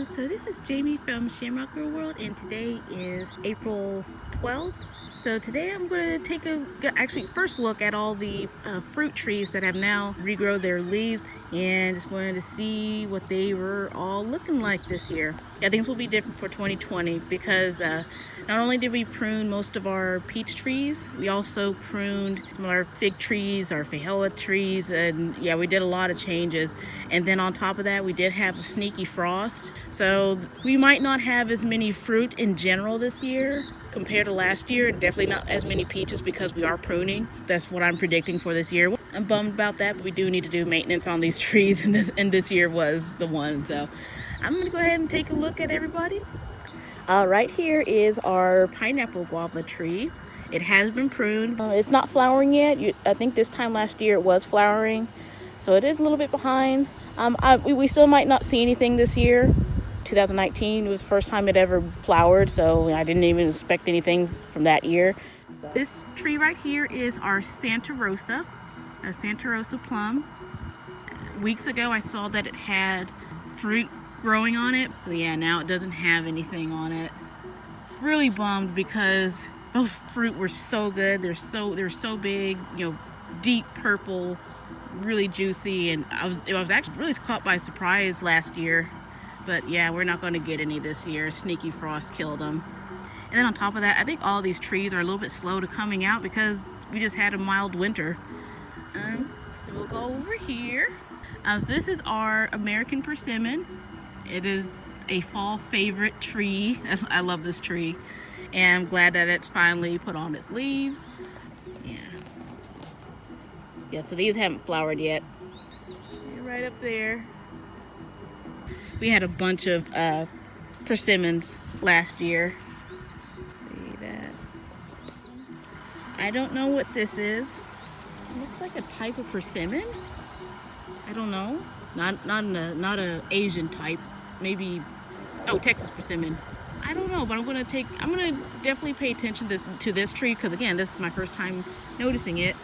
So this is Jamie from Shamrock Girl World, and today is April 12th. So today I'm going to take a first look at all the fruit trees that have now regrown their leaves, and just wanted to see what they were all looking like this year. Yeah, things will be different for 2020 because not only did we prune most of our peach trees, we also pruned some of our fig trees, our Feijoa trees, and yeah, we did a lot of changes. And then on top of that, we did have a sneaky frost. So we might not have as many fruit in general this year compared to last year. Definitely not as many peaches because we are pruning. That's what I'm predicting for this year. I'm bummed about that, but we do need to do maintenance on these trees, and this year was the one. So I'm gonna go ahead and take a look at everybody. Right here is our pineapple guava tree. It has been pruned. It's not flowering yet. I think this time last year it was flowering, so it is a little bit behind. We still might not see anything this year. 2019 was the first time it ever flowered, so I didn't even expect anything from that year. This tree right here is our Santa Rosa, a Santa Rosa plum. Weeks ago I saw that it had fruit growing on it, so yeah, now it doesn't have anything on it. Really bummed because those fruit were so good. They're so big, deep purple, really juicy, and I was actually really caught by surprise last year. But yeah, we're not going to get any this year. Sneaky frost killed them. And then on top of that, I think all these trees are a little bit slow to coming out because we just had a mild winter. So we'll go over here. So this is our American persimmon. It is a fall favorite tree. I love this tree, and I'm glad that it's finally put on its leaves. Yeah, so these haven't flowered yet. They're right up there. We had a bunch of persimmons last year. See that? I don't know what this is. It looks like a type of persimmon. I don't know. Not a Asian type. Maybe Texas persimmon. I don't know, but I'm gonna definitely pay attention to this tree because again, this is my first time noticing it.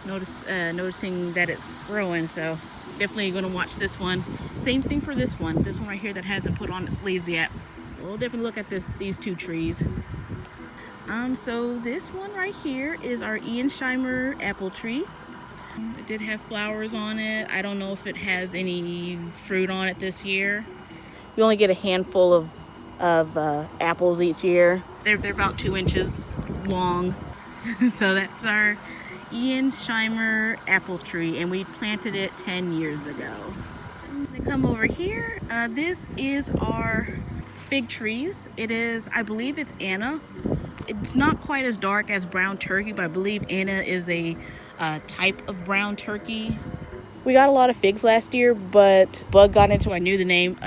Noticing that it's growing, so definitely gonna watch this one. Same thing for this one right here that hasn't put on its leaves yet. We'll definitely look at these two trees. So this one right here is our Scheimer apple tree. It did have flowers on it. I don't know if it has any fruit on it this year. We only get a handful of apples each year. They're about 2 inches long. So that's our Scheimer apple tree, and we planted it 10 years ago. I'm gonna come over here. This is our fig trees. It is, I believe it's Anna. It's not quite as dark as brown turkey, but I believe Anna is a type of brown turkey. We got a lot of figs last year, but bug got into, I knew the name,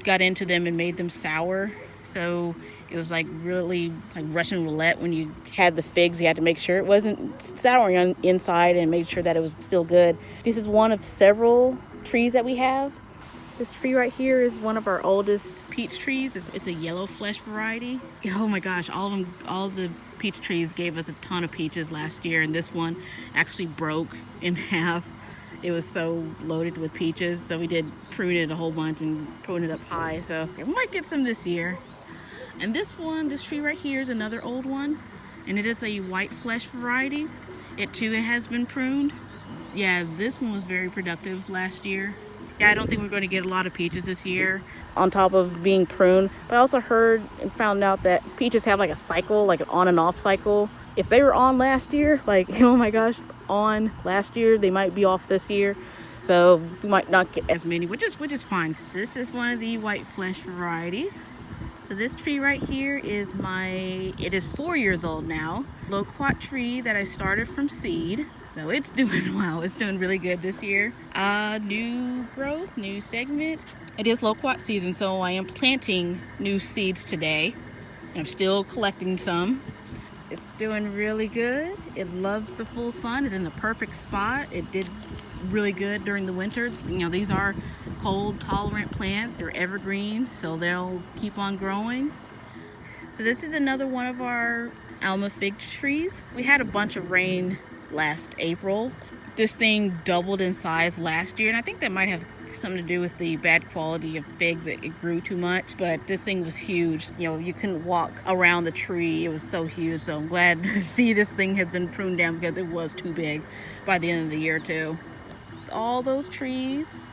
got into them and made them sour. So it was like really like Russian roulette. When you had the figs, you had to make sure it wasn't souring on inside and make sure that it was still good. This is one of several trees that we have. This tree right here is one of our oldest peach trees. It's a yellow flesh variety. Oh my gosh, all the peach trees gave us a ton of peaches last year, and this one actually broke in half. It was so loaded with peaches, so we did prune it a whole bunch and prune it up high. So we might get some this year. And this tree right here is another old one, and it is a white flesh variety. It too has been pruned. Yeah, this one was very productive last year. Yeah, I don't think we're going to get a lot of peaches this year on top of being pruned. But I also heard and found out that peaches have like a cycle, like an on and off cycle. If they were on last year, like, oh my gosh, on last year, they might be off this year. So we might not get as many, which is fine. So this is one of the white flesh varieties. So this tree right here is it is 4 years old now. Loquat tree that I started from seed. So it's doing well. It's doing really good this year. New growth, new segment. It is loquat season, so I am planting new seeds today. I'm still collecting some. It's doing really good. It loves the full sun. It's in the perfect spot. It did really good during the winter. These are cold tolerant plants. They're evergreen, so they'll keep on growing. So this is another one of our Alma fig trees. We had a bunch of rain last April. This thing doubled in size last year, and I think that might have something to do with the bad quality of figs. It grew too much, but this thing was huge. You know, you couldn't walk around the tree. It was so huge. So I'm glad to see this thing has been pruned down because it was too big by the end of the year too. All those trees,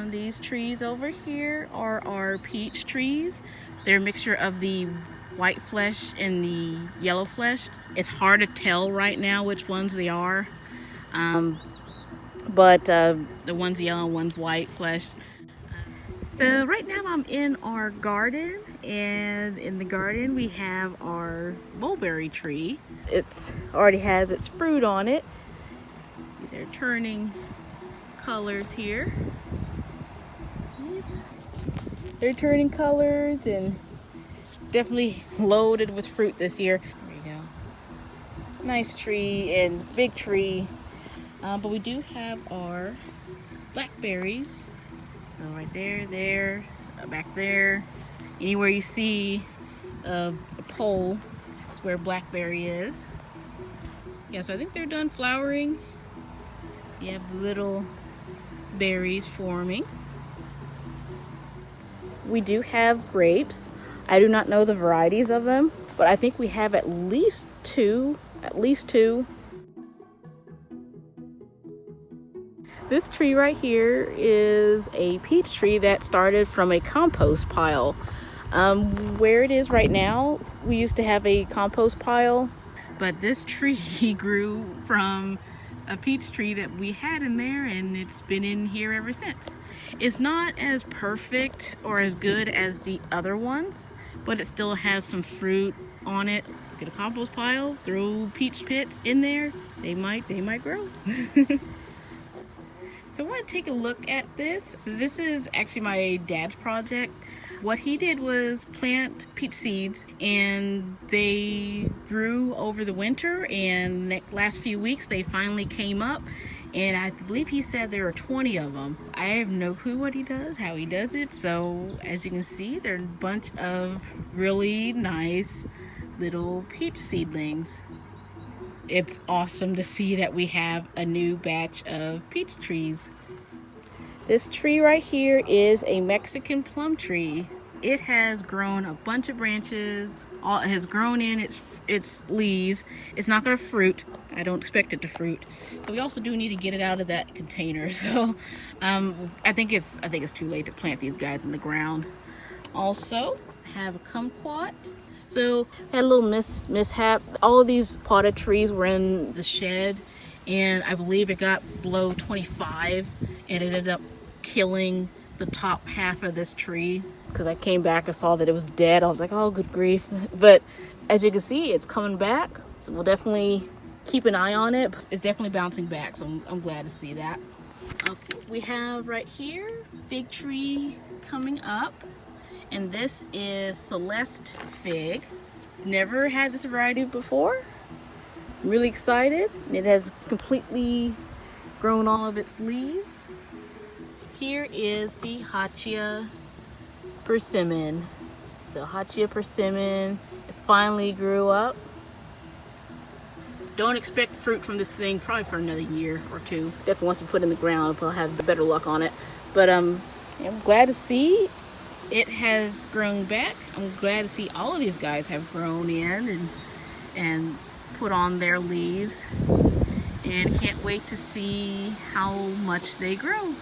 these trees over here are our peach trees. They're a mixture of the white flesh and the yellow flesh. It's hard to tell right now which ones they are. But the one's yellow, one's white flesh. So right now I'm in our garden, and in the garden we have our mulberry tree. It's already has its fruit on it. They're turning colors here. They're turning colors and definitely loaded with fruit this year. There you go. Nice tree and big tree. But we do have our blackberries. So right there, back there. Anywhere you see a pole, that's where blackberry is. Yeah, so I think they're done flowering. You have little berries forming. We do have grapes. I do not know the varieties of them, but I think we have at least two. This tree right here is a peach tree that started from a compost pile. Where it is right now, we used to have a compost pile, but this tree grew from a peach tree that we had in there, and it's been in here ever since. It's not as perfect or as good as the other ones, but it still has some fruit on it. Get a compost pile, throw peach pits in there, they might grow. So I want to take a look at this. So this is actually my dad's project. What he did was plant peach seeds, and they grew over the winter, and the last few weeks they finally came up, and I believe he said there are 20 of them. I have no clue what he does, how he does it. So as you can see, there are a bunch of really nice little peach seedlings. It's awesome to see that we have a new batch of peach trees. This tree right here is a Mexican plum tree. It has grown a bunch of branches. It has grown in its leaves. It's not going to fruit. I don't expect it to fruit. But we also do need to get it out of that container. So I think it's too late to plant these guys in the ground. Also have a kumquat. So had a little mishap. All of these potted trees were in the shed, and I believe it got below 25, and it ended up killing the top half of this tree. Because I came back, I saw that it was dead. I was like, oh, good grief. But as you can see, it's coming back. So we'll definitely keep an eye on it. It's definitely bouncing back, so I'm glad to see that. Okay, we have right here, big tree coming up. And this is Celeste Fig. Never had this variety before. I'm really excited. It has completely grown all of its leaves. Here is the Hachiya Persimmon. So Hachiya Persimmon, it finally grew up. Don't expect fruit from this thing probably for another year or two. Definitely once we put it in the ground, we'll have better luck on it. But I'm glad to see it has grown back. I'm glad to see all of these guys have grown in and put on their leaves, and can't wait to see how much they grow.